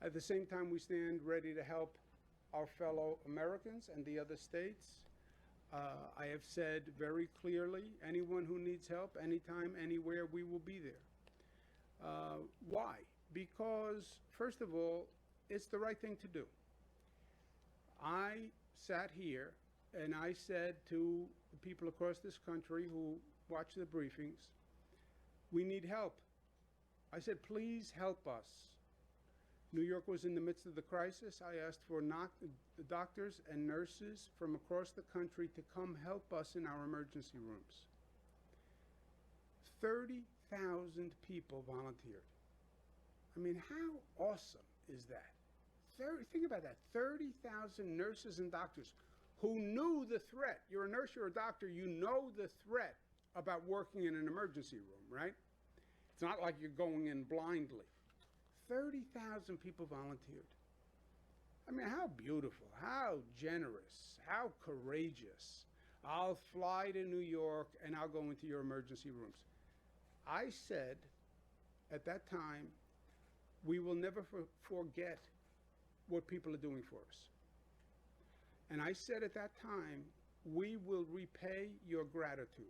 At the same time, we stand ready to help our fellow Americans and the other states. I have said very clearly, anyone who needs help, anytime, anywhere, we will be there. Why? Because, first of all, it's the right thing to do. I sat here and I said to the people across this country who watch the briefings, we need help. I said, please help us. New York was in the midst of the crisis. I asked for doctors and nurses from across the country to come help us in our emergency rooms. 30,000 people volunteered. I mean, how awesome is that? Think about that, 30,000 nurses and doctors who knew the threat. You're a nurse, you're a doctor, you know the threat about working in an emergency room, right? It's not like you're going in blindly. 30,000 people volunteered. I mean, how beautiful, how generous, how courageous. I'll fly to New York and I'll go into your emergency rooms. I said at that time, we will never forget what people are doing for us. And I said at that time, we will repay your gratitude.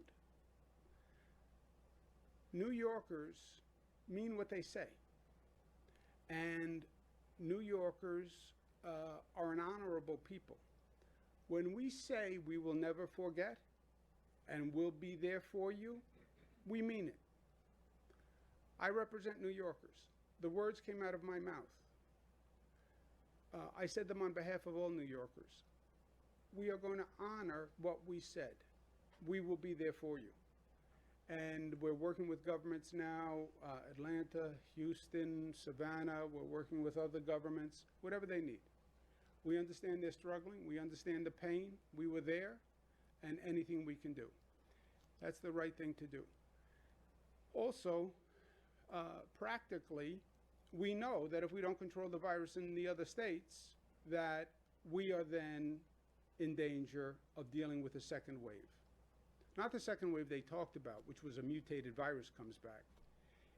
New Yorkers mean what they say. And New Yorkers are an honorable people. When we say we will never forget and we'll be there for you, we mean it. I represent New Yorkers. The words came out of my mouth. I said them on behalf of all New Yorkers. We are going to honor what we said. We will be there for you. And we're working with governments now, Atlanta, Houston, Savannah. We're working with other governments, whatever they need. We understand they're struggling. We understand the pain. We were there, and anything we can do. That's the right thing to do. Also, practically, we know that if we don't control the virus in the other states, that we are then in danger of dealing with a second wave. Not the second wave they talked about, which was a mutated virus comes back.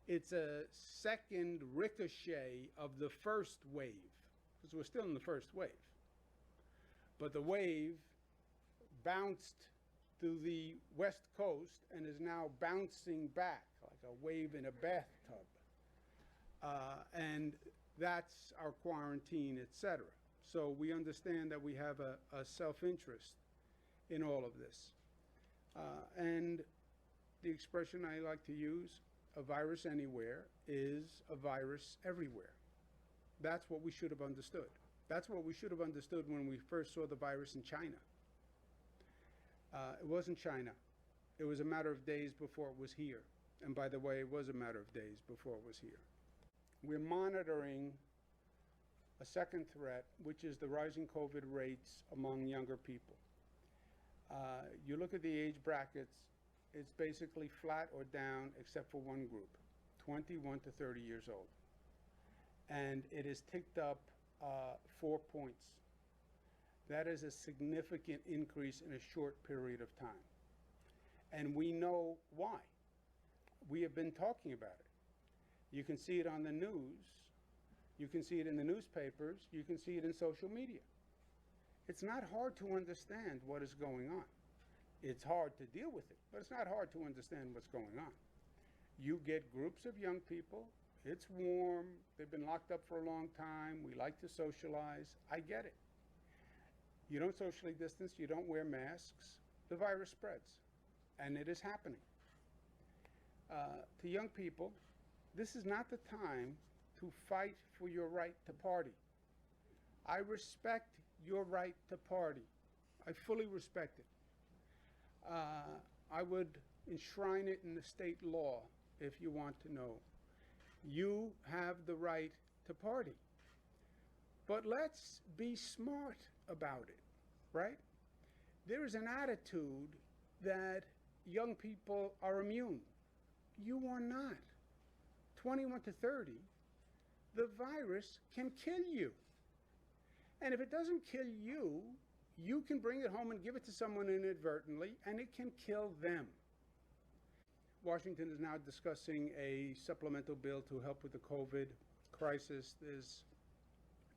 It's a second ricochet of the first wave, because we're still in the first wave. But the wave bounced to the West Coast and is now bouncing back like a wave in a bathtub. And that's our quarantine, etc. So we understand that we have a self-interest in all of this. And the expression I like to use, a virus anywhere, is a virus everywhere. That's what we should have understood. That's what we should have understood when we first saw the virus in China. It wasn't China. It was a matter of days before it was here. And by the way, it was a matter of days before it was here. We're monitoring a second threat, which is the rising COVID rates among younger people. You look at the age brackets, it's basically flat or down except for one group, 21 to 30 years old. And it has ticked up 4 points. That is a significant increase in a short period of time. And we know why. We have been talking about it. You can see it on the news. You can see it in the newspapers. You can see it in social media. It's not hard to understand what is going on. It's hard to deal with it, but it's not hard to understand what's going on. You get groups of young people. It's warm. They've been locked up for a long time. We like to socialize. I get it. You don't socially distance. You don't wear masks. The virus spreads, and it is happening. To young people, this is not the time to fight for your right to party. I respect your right to party. I fully respect it. I would enshrine it in the state law if you want to know. You have the right to party. But let's be smart about it, right? There is an attitude that young people are immune. You are not. 21 to 30, the virus can kill you. And if it doesn't kill you, you can bring it home and give it to someone inadvertently, and it can kill them. Washington is now discussing a supplemental bill to help with the COVID crisis. There's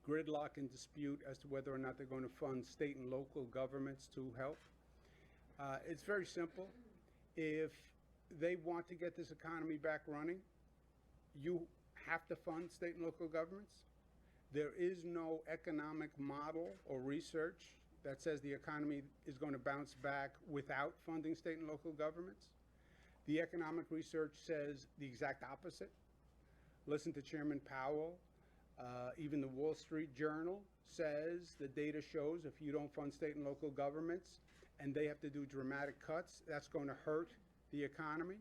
gridlock and dispute as to whether or not they're going to fund state and local governments to help. It's very simple. If they want to get this economy back running, you have to fund state and local governments. There is no economic model or research that says the economy is going to bounce back without funding state and local governments. The economic research says the exact opposite. Listen to Chairman Powell. Even the Wall Street Journal says the data shows if you don't fund state and local governments and they have to do dramatic cuts, that's going to hurt the economy.